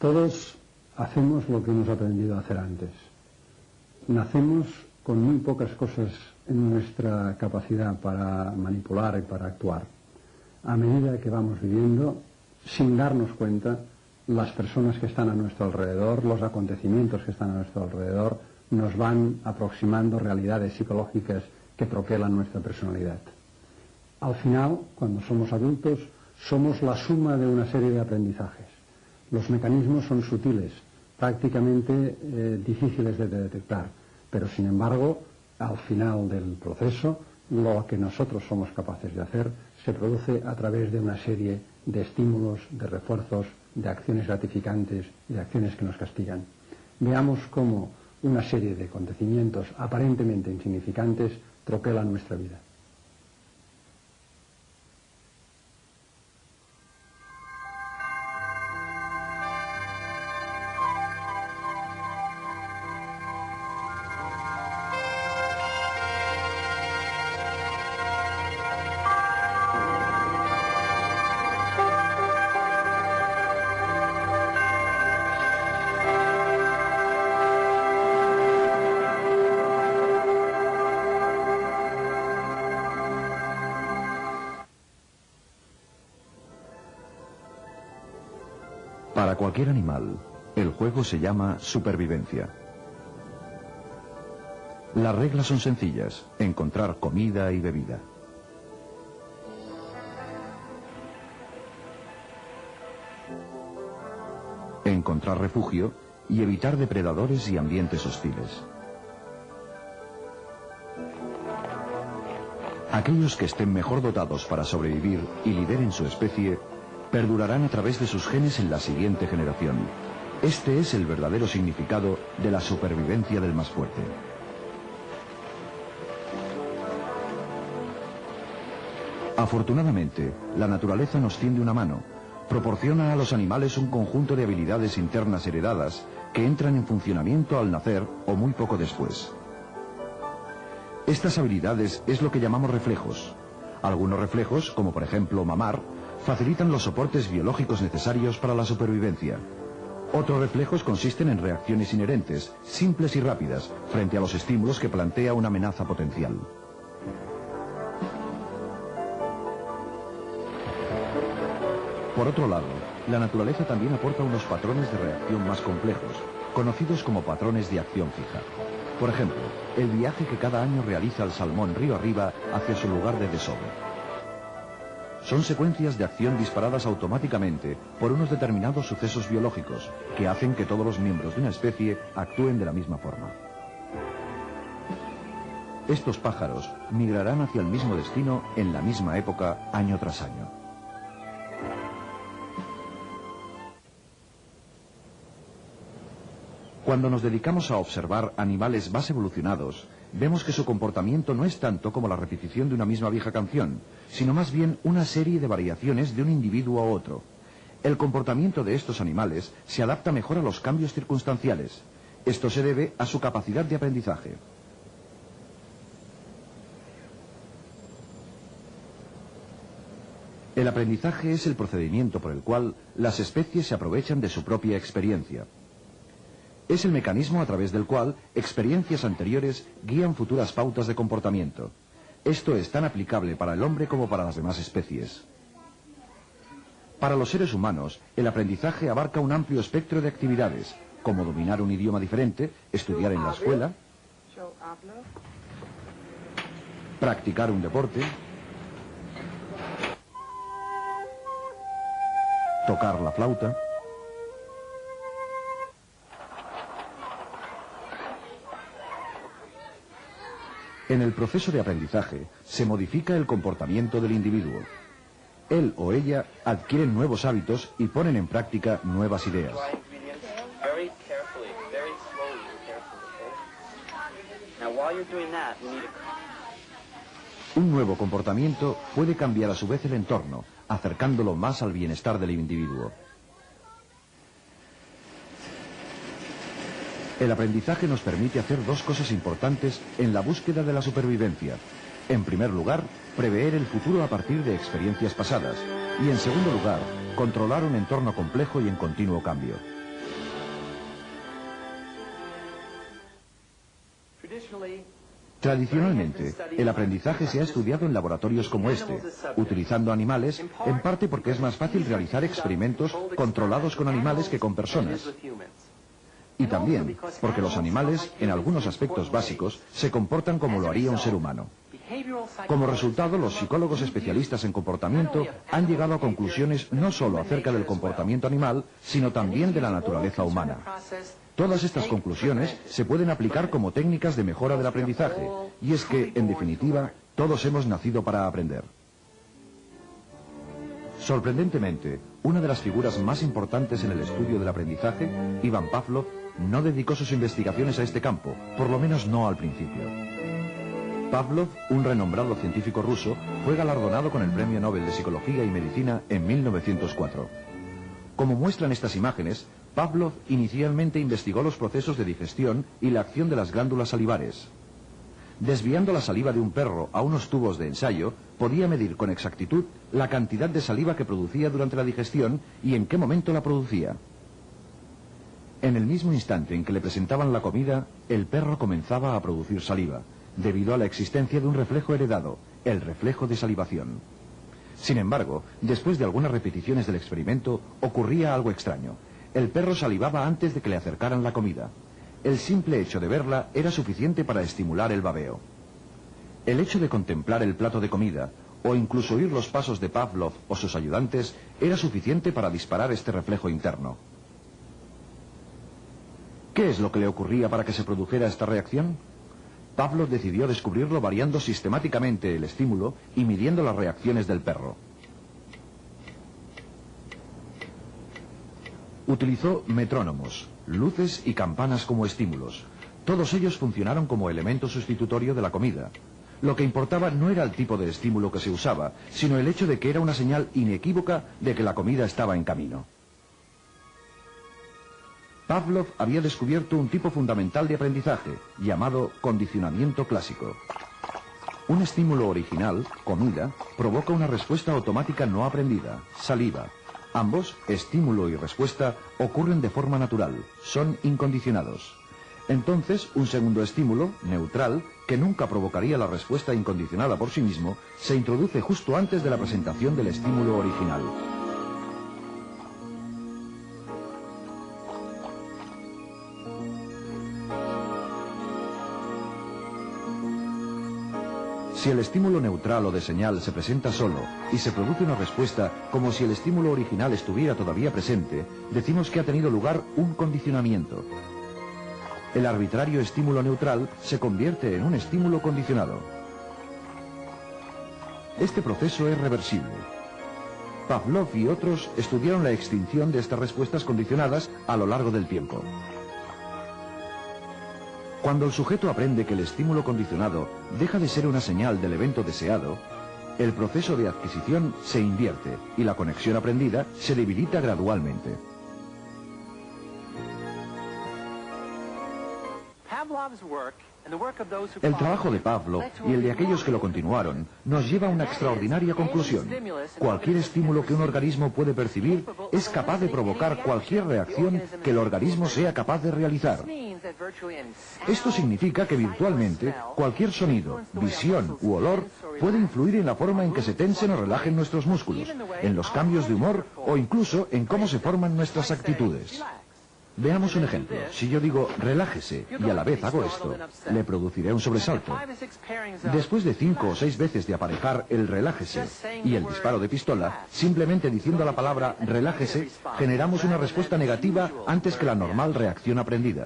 Todos hacemos lo que hemos aprendido a hacer antes. Nacemos con muy pocas cosas en nuestra capacidad para manipular y para actuar. A medida que vamos viviendo, sin darnos cuenta, las personas que están a nuestro alrededor, los acontecimientos que están a nuestro alrededor, nos van aproximando realidades psicológicas que troquelan nuestra personalidad. Al final, cuando somos adultos, somos la suma de una serie de aprendizajes. Los mecanismos son sutiles, prácticamente difíciles de detectar, pero sin embargo, al final del proceso, lo que nosotros somos capaces de hacer se produce a través de una serie de estímulos, de refuerzos, de acciones gratificantes y de acciones que nos castigan. Veamos cómo una serie de acontecimientos aparentemente insignificantes troquelan nuestra vida. Para cualquier animal, el juego se llama supervivencia. Las reglas son sencillas: encontrar comida y bebida. Encontrar refugio y evitar depredadores y ambientes hostiles. Aquellos que estén mejor dotados para sobrevivir y lideren su especie perdurarán a través de sus genes en la siguiente generación. Este es el verdadero significado de la supervivencia del más fuerte. Afortunadamente, la naturaleza nos tiende una mano. Proporciona a los animales un conjunto de habilidades internas heredadas que entran en funcionamiento al nacer o muy poco después. Estas habilidades es lo que llamamos reflejos. Algunos reflejos, como por ejemplo mamar, facilitan los soportes biológicos necesarios para la supervivencia. Otros reflejos consisten en reacciones inherentes, simples y rápidas, frente a los estímulos que plantea una amenaza potencial. Por otro lado, la naturaleza también aporta unos patrones de reacción más complejos, conocidos como patrones de acción fija. Por ejemplo, el viaje que cada año realiza el salmón río arriba hacia su lugar de desove. Son secuencias de acción disparadas automáticamente por unos determinados sucesos biológicos que hacen que todos los miembros de una especie actúen de la misma forma. Estos pájaros migrarán hacia el mismo destino en la misma época, año tras año. Cuando nos dedicamos a observar animales más evolucionados, vemos que su comportamiento no es tanto como la repetición de una misma vieja canción, sino más bien una serie de variaciones de un individuo a otro. El comportamiento de estos animales se adapta mejor a los cambios circunstanciales. Esto se debe a su capacidad de aprendizaje. El aprendizaje es el procedimiento por el cual las especies se aprovechan de su propia experiencia. Es el mecanismo a través del cual experiencias anteriores guían futuras pautas de comportamiento. Esto es tan aplicable para el hombre como para las demás especies. Para los seres humanos, el aprendizaje abarca un amplio espectro de actividades, como dominar un idioma diferente, estudiar en la escuela, practicar un deporte, tocar la flauta. En el proceso de aprendizaje se modifica el comportamiento del individuo. Él o ella adquieren nuevos hábitos y ponen en práctica nuevas ideas. Un nuevo comportamiento puede cambiar a su vez el entorno, acercándolo más al bienestar del individuo. El aprendizaje nos permite hacer dos cosas importantes en la búsqueda de la supervivencia. En primer lugar, prever el futuro a partir de experiencias pasadas. Y en segundo lugar, controlar un entorno complejo y en continuo cambio. Tradicionalmente, el aprendizaje se ha estudiado en laboratorios como este, utilizando animales, en parte porque es más fácil realizar experimentos controlados con animales que con personas. Y también porque los animales, en algunos aspectos básicos, se comportan como lo haría un ser humano. Como resultado, los psicólogos especialistas en comportamiento han llegado a conclusiones no solo acerca del comportamiento animal, sino también de la naturaleza humana. Todas estas conclusiones se pueden aplicar como técnicas de mejora del aprendizaje, y es que, en definitiva, todos hemos nacido para aprender. Sorprendentemente, una de las figuras más importantes en el estudio del aprendizaje, Ivan Pavlov, no dedicó sus investigaciones a este campo, por lo menos no al principio. Pavlov, un renombrado científico ruso, fue galardonado con el Premio Nobel de Psicología y Medicina en 1904. Como muestran estas imágenes, Pavlov inicialmente investigó los procesos de digestión y la acción de las glándulas salivares. Desviando la saliva de un perro a unos tubos de ensayo, podía medir con exactitud la cantidad de saliva que producía durante la digestión y en qué momento la producía. En el mismo instante en que le presentaban la comida, el perro comenzaba a producir saliva, debido a la existencia de un reflejo heredado, el reflejo de salivación. Sin embargo, después de algunas repeticiones del experimento, ocurría algo extraño. El perro salivaba antes de que le acercaran la comida. El simple hecho de verla era suficiente para estimular el babeo. El hecho de contemplar el plato de comida, o incluso oír los pasos de Pavlov o sus ayudantes, era suficiente para disparar este reflejo interno. ¿Qué es lo que le ocurría para que se produjera esta reacción? Pavlov decidió descubrirlo variando sistemáticamente el estímulo y midiendo las reacciones del perro. Utilizó metrónomos, luces y campanas como estímulos. Todos ellos funcionaron como elemento sustitutorio de la comida. Lo que importaba no era el tipo de estímulo que se usaba, sino el hecho de que era una señal inequívoca de que la comida estaba en camino. Pavlov había descubierto un tipo fundamental de aprendizaje, llamado condicionamiento clásico. Un estímulo original, comida, provoca una respuesta automática no aprendida, saliva. Ambos, estímulo y respuesta, ocurren de forma natural, son incondicionados. Entonces, un segundo estímulo, neutral, que nunca provocaría la respuesta incondicionada por sí mismo, se introduce justo antes de la presentación del estímulo original. Si el estímulo neutral o de señal se presenta solo y se produce una respuesta como si el estímulo original estuviera todavía presente, decimos que ha tenido lugar un condicionamiento. El arbitrario estímulo neutral se convierte en un estímulo condicionado. Este proceso es reversible. Pavlov y otros estudiaron la extinción de estas respuestas condicionadas a lo largo del tiempo. Cuando el sujeto aprende que el estímulo condicionado deja de ser una señal del evento deseado, el proceso de adquisición se invierte y la conexión aprendida se debilita gradualmente. El trabajo de Pavlov y el de aquellos que lo continuaron nos lleva a una extraordinaria conclusión. Cualquier estímulo que un organismo puede percibir es capaz de provocar cualquier reacción que el organismo sea capaz de realizar. Esto significa que virtualmente cualquier sonido, visión u olor puede influir en la forma en que se tensen o relajen nuestros músculos, en los cambios de humor o incluso en cómo se forman nuestras actitudes. Veamos un ejemplo. Si yo digo relájese y a la vez hago esto, le produciré un sobresalto. Después de 5 o 6 veces de aparejar el relájese y el disparo de pistola, simplemente diciendo la palabra relájese, generamos una respuesta negativa antes que la normal reacción aprendida.